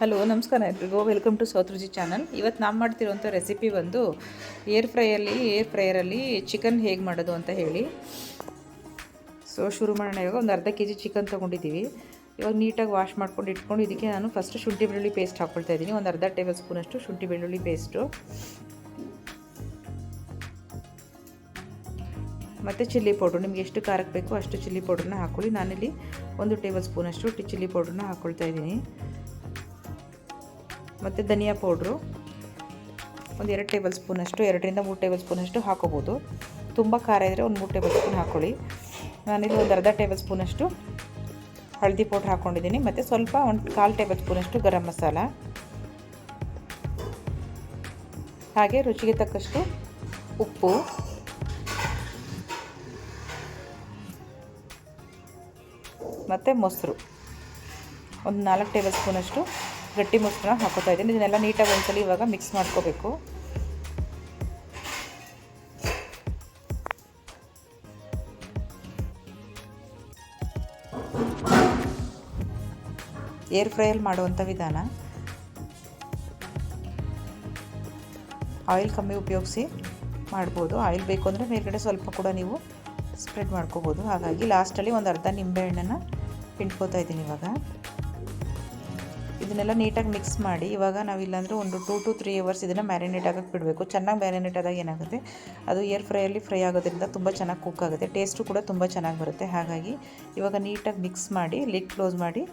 Hello ನಮಸ್ಕಾರ ಎಲ್ರಿಗೂ, welcome to south ರುಚಿ ಚಾನಲ್. ಇವತ್ತು ನಾನು ಮಾಡ್ತಿರೋಂಥ ರೆಸಿಪಿ ಬಂದು ಏರ್ ಫ್ರೈಯರಲ್ಲಿ ಚಿಕನ್ ಹೇಗೆ ಮಾಡೋದು ಅಂತ ಹೇಳಿ. ಶುರು ಮಾಡೋಣ. ಇವಾಗ ಒಂದು ಅರ್ಧ ಕೆ ಜಿ ಚಿಕನ್ ತೊಗೊಂಡಿದ್ದೀವಿ. ಇವಾಗ ನೀಟಾಗಿ ವಾಶ್ ಮಾಡ್ಕೊಂಡು ಇಟ್ಕೊಂಡು ಇದಕ್ಕೆ ನಾನು ಫಸ್ಟ್ ಶುಂಠಿ ಬೆಳ್ಳುಳ್ಳಿ ಪೇಸ್ಟ್ ಹಾಕ್ಕೊಳ್ತಾ ಇದ್ದೀನಿ. ಒಂದು ಅರ್ಧ ಟೇಬಲ್ ಸ್ಪೂನಷ್ಟು ಶುಂಠಿ ಬೆಳ್ಳುಳ್ಳಿ ಪೇಸ್ಟು, ಮತ್ತು ಚಿಲ್ಲಿ ಪೌಡ್ರು. ನಿಮ್ಗೆ ಎಷ್ಟು ಖಾರಕ್ಕೆ ಬೇಕೋ ಅಷ್ಟು ಚಿಲ್ಲಿ ಪೌಡ್ರನ್ನ ಹಾಕ್ಕೊಳ್ಳಿ. ನಾನಿಲ್ಲಿ 1 ಟೇಬಲ್ ಸ್ಪೂನಷ್ಟು ಚಿಲ್ಲಿ ಪೌಡ್ರನ್ನ ಹಾಕ್ಕೊಳ್ತಾ ಇದ್ದೀನಿ. ಮತ್ತು ಧನಿಯಾ ಪೌಡ್ರು ಒಂದು 2 ಟೇಬಲ್ ಸ್ಪೂನಷ್ಟು, 2ರಿಂದ 3 ಟೇಬಲ್ ಸ್ಪೂನಷ್ಟು ಹಾಕೋಬೋದು. ತುಂಬ ಖಾರ ಇದ್ದರೆ ಒಂದು 3 ಟೇಬಲ್ ಸ್ಪೂನ್ ಹಾಕ್ಕೊಳ್ಳಿ. ನಾನಿಲ್ಲಿ ಒಂದು ಅರ್ಧ ಟೇಬಲ್ ಸ್ಪೂನಷ್ಟು ಹಳದಿ ಪೌಡ್ರ್ ಹಾಕ್ಕೊಂಡಿದ್ದೀನಿ. ಮತ್ತು ಸ್ವಲ್ಪ 1/4 ಟೇಬಲ್ ಸ್ಪೂನಷ್ಟು ಗರಂ ಮಸಾಲ, ಹಾಗೆ ರುಚಿಗೆ ತಕ್ಕಷ್ಟು ಉಪ್ಪು, ಮತ್ತು ಮೊಸರು ಒಂದು 4 ಟೇಬಲ್ ಸ್ಪೂನಷ್ಟು ಗಟ್ಟಿ ಮೊಸರನ್ನ ಹಾಕೋತಾ ಇದ್ದೀನಿ. ಇದನ್ನೆಲ್ಲ ನೀಟಾಗಿ ಒಂದ್ಸಲ ಇವಾಗ ಮಿಕ್ಸ್ ಮಾಡ್ಕೋಬೇಕು. ಏರ್ ಫ್ರೈಯಲ್ಲಿ ಮಾಡುವಂಥ ವಿಧಾನ. ಆಯಿಲ್ ಕಮ್ಮಿ ಉಪಯೋಗಿಸಿ ಮಾಡ್ಬೋದು. ಆಯಿಲ್ ಬೇಕು ಅಂದರೆ ಮೇಲ್ಗಡೆ ಸ್ವಲ್ಪ ಕೂಡ ನೀವು ಸ್ಪ್ರೆಡ್ ಮಾಡ್ಕೋಬೋದು. ಹಾಗಾಗಿ ಲಾಸ್ಟಲ್ಲಿ ಒಂದು ಅರ್ಧ ನಿಂಬೆಹಣ್ಣನ್ನು ಹಿಂಡ್ಕೋತಾ ಇದ್ದೀನಿ. ಇವಾಗ ಇದನ್ನೆಲ್ಲ ನೀಟಾಗಿ ಮಿಕ್ಸ್ ಮಾಡಿ ಇವಾಗ ನಾವಿಲ್ಲಾಂದರೆ ಒಂದು 2 to 3 ಅವರ್ಸ್ ಇದನ್ನು ಮ್ಯಾರಿನೇಟ್ ಆಗೋಕ್ಕೆ ಬಿಡಬೇಕು. ಚೆನ್ನಾಗಿ ಮ್ಯಾರಿನೇಟ್ ಆದಾಗ ಏನಾಗುತ್ತೆ, ಅದು ಏರ್ ಫ್ರೈಯಲ್ಲಿ ಫ್ರೈ ಆಗೋದ್ರಿಂದ ತುಂಬ ಚೆನ್ನಾಗಿ ಕುಕ್ ಆಗುತ್ತೆ, ಟೇಸ್ಟು ಕೂಡ ತುಂಬ ಚೆನ್ನಾಗಿ ಬರುತ್ತೆ. ಹಾಗಾಗಿ ಇವಾಗ ನೀಟಾಗಿ ಮಿಕ್ಸ್ ಮಾಡಿ ಲಿಡ್ ಕ್ಲೋಸ್ ಮಾಡಿ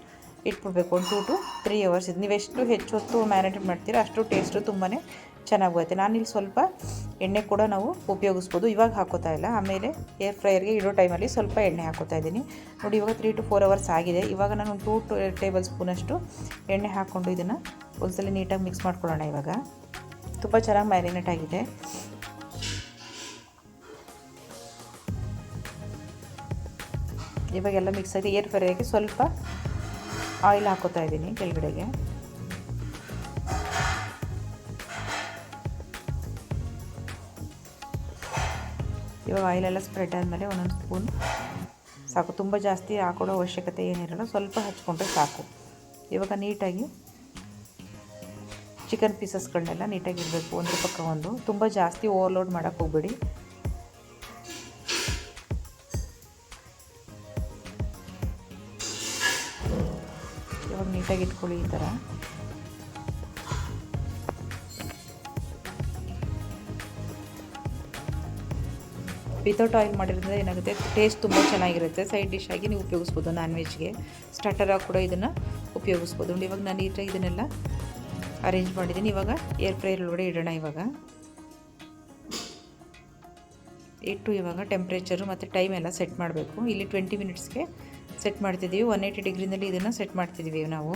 ಇಟ್ಬಿಡ್ಬೇಕು ಒಂದು 2 to 3 ಅವರ್ಸ್. ಇದು ನೀವು ಎಷ್ಟು ಹೆಚ್ಚು ಹೊತ್ತು ಮ್ಯಾರಿನೇಟ್ ಮಾಡ್ತೀರಾ ಅಷ್ಟು ಟೇಸ್ಟು ತುಂಬಾ ಚೆನ್ನಾಗಿ ಬರುತ್ತೆ. ನಾನಿಲ್ಲಿ ಸ್ವಲ್ಪ ಎಣ್ಣೆ ಕೂಡ ನಾವು ಉಪಯೋಗಿಸ್ಬೋದು. ಇವಾಗ ಹಾಕೋತಾ ಇಲ್ಲ, ಆಮೇಲೆ ಏರ್ ಫ್ರೈಯರ್ಗೆ ಇಡೋ ಟೈಮಲ್ಲಿ ಸ್ವಲ್ಪ ಎಣ್ಣೆ ಹಾಕೋತಾ ಇದ್ದೀನಿ. ನೋಡಿ, ಇವಾಗ 3 to 4 ಅವರ್ಸ್ ಆಗಿದೆ. ಇವಾಗ ನಾನು 2 ಟೇಬಲ್ ಸ್ಪೂನಷ್ಟು ಎಣ್ಣೆ ಹಾಕ್ಕೊಂಡು ಇದನ್ನು ಒಂದ್ಸಲ ನೀಟಾಗಿ ಮಿಕ್ಸ್ ಮಾಡ್ಕೊಳ್ಳೋಣ. ಇವಾಗ ತುಂಬ ಚೆನ್ನಾಗಿ ಮ್ಯಾರಿನೇಟ್ ಆಗಿದೆ. ಇವಾಗೆಲ್ಲ ಮಿಕ್ಸ್ ಆಗಿದೆ. ಏರ್ ಫ್ರೈಯರ್ಗೆ ಸ್ವಲ್ಪ ಆಯಿಲ್ ಹಾಕೋತಾ ಇದ್ದೀನಿ ಕೆಳಗಡೆಗೆ. ಇವಾಗ ಆಯಿಲೆಲ್ಲ ಸ್ಪ್ರೆಡ್ ಆದಮೇಲೆ ಒಂದೊಂದು ಸ್ಪೂನ್ ಸಾಕು, ತುಂಬ ಜಾಸ್ತಿ ಹಾಕೊಡೋ ಅವಶ್ಯಕತೆ ಏನಿರಲ್ಲ, ಸ್ವಲ್ಪ ಹಚ್ಕೊಂಡ್ರೆ ಸಾಕು. ಇವಾಗ ನೀಟಾಗಿ ಚಿಕನ್ ಪೀಸಸ್ಗಳನ್ನೆಲ್ಲ ನೀಟಾಗಿ ಇಡಬೇಕು, ಒಂದ್ರ ಪಕ್ಕ ಒಂದು. ತುಂಬ ಜಾಸ್ತಿ ಓವರ್ಲೋಡ್ ಮಾಡೋಕ್ಕೆ ಹೋಗ್ಬೇಡಿ. ಇವಾಗ ನೀಟಾಗಿ ಇಟ್ಕೊಳ್ಳಿ ಈ ಥರ. ವಿತೌಟ್ ಆಯಿಲ್ ಮಾಡಿರೋದ್ರಿಂದ ಏನಾಗುತ್ತೆ, ಟೇಸ್ಟ್ ತುಂಬ ಚೆನ್ನಾಗಿರುತ್ತೆ. ಸೈಡ್ ಡಿಶ್ ಆಗಿ ನೀವು ಉಪಯೋಗಿಸ್ಬೋದು. ನಾನ್ ವೆಜ್ಗೆ ಸ್ಟಾರ್ಟರಾಗಿ ಕೂಡ ಇದನ್ನು ಉಪಯೋಗಿಸ್ಬೋದು. ಇವಾಗ ನಾನು ನೀಟಾಗಿ ಇದನ್ನೆಲ್ಲ ಅರೇಂಜ್ ಮಾಡಿದ್ದೀನಿ. ಇವಾಗ ಏರ್ ಫ್ರೈಯರ್ ಒಳಗಡೆ ಇಡೋಣ. ಇವಾಗ ಇಟ್ಟು ಇವಾಗ ಟೆಂಪ್ರೇಚರು ಮತ್ತು ಟೈಮ್ ಎಲ್ಲ ಸೆಟ್ ಮಾಡಬೇಕು. ಇಲ್ಲಿ 20 ಮಿನಿಟ್ಸ್ಗೆ ಸೆಟ್ ಮಾಡ್ತಿದ್ದೀವಿ. 180 ಡಿಗ್ರಿನಲ್ಲಿ ಇದನ್ನು ಸೆಟ್ ಮಾಡ್ತಿದ್ದೀವಿ ನಾವು.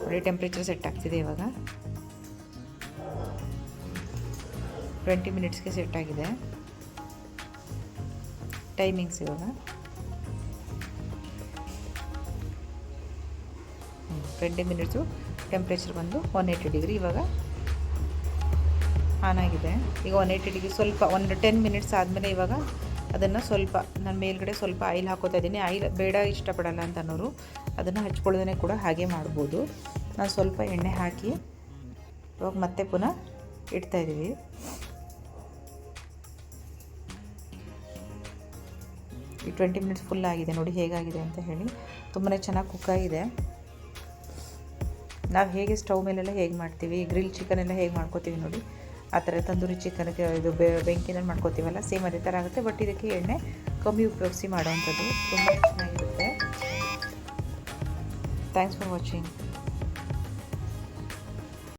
ಒಳ್ಳೆ ಟೆಂಪ್ರೇಚರ್ ಸೆಟ್ ಆಗ್ತಿದೆ. ಇವಾಗ 20 ಮಿನಿಟ್ಸ್ಗೆ ಸೆಟ್ ಆಗಿದೆ. ಟೈಮಿಂಗ್ಸ್ ಇವಾಗ 20 ಮಿನಿಟ್ಸು. ಟೆಂಪ್ರೇಚರ್ ಬಂದು 180 ಡಿಗ್ರಿ. ಇವಾಗ ಆನ್ ಆಗಿದೆ. ಈಗ 180 ಡಿಗ್ರಿ ಸ್ವಲ್ಪ ಒಂದು 10 ಮಿನಿಟ್ಸ್ ಆದಮೇಲೆ ಇವಾಗ ಅದನ್ನು ಸ್ವಲ್ಪ ನಾನು ಮೇಲ್ಗಡೆ ಸ್ವಲ್ಪ ಆಯಿಲ್ ಹಾಕೋತಾ ಇದ್ದೀನಿ. ಆಯಿಲ್ ಬೇಡ ಇಷ್ಟಪಡಲ್ಲ ಅಂತ ಅನ್ನೋರು ಅದನ್ನು ಹಚ್ಕೊಳ್ಳೋದೇ ಕೂಡ ಹಾಗೆ ಮಾಡ್ಬೋದು. ನಾನು ಸ್ವಲ್ಪ ಎಣ್ಣೆ ಹಾಕಿ ಇವಾಗ ಮತ್ತೆ ಪುನಃ ಇಡ್ತಾಯಿದ್ದೀವಿ. ಈ 20 ಮಿನಿಟ್ಸ್ ಫುಲ್ ಆಗಿದೆ. ನೋಡಿ ಹೇಗಾಗಿದೆ ಅಂತ ಹೇಳಿ. ತುಂಬಾ ಚೆನ್ನಾಗಿ ಕುಕ್ ಆಗಿದೆ. ನಾವು ಹೇಗೆ ಸ್ಟವ್ ಮೇಲೆಲ್ಲ ಹೇಗೆ ಮಾಡ್ತೀವಿ, ಗ್ರಿಲ್ ಚಿಕನ್ ಎಲ್ಲ ಹೇಗೆ ಮಾಡ್ಕೋತೀವಿ ನೋಡಿ, ಆ ಥರ ತಂದೂರಿ ಚಿಕನ್ಗೆ ಇದು ಬೆಂಕಿನಲ್ಲಿ ಮಾಡ್ಕೋತೀವಲ್ಲ, ಸೇಮ್ ಅದೇ ಥರ ಆಗುತ್ತೆ. ಬಟ್ ಇದಕ್ಕೆ ಎಣ್ಣೆ ಕಮ್ಮಿ ಉಪಯೋಗಿಸಿ ಮಾಡೋವಂಥದ್ದು. ತುಂಬ ಚೆನ್ನಾಗಿರುತ್ತೆ. Thanks for watching.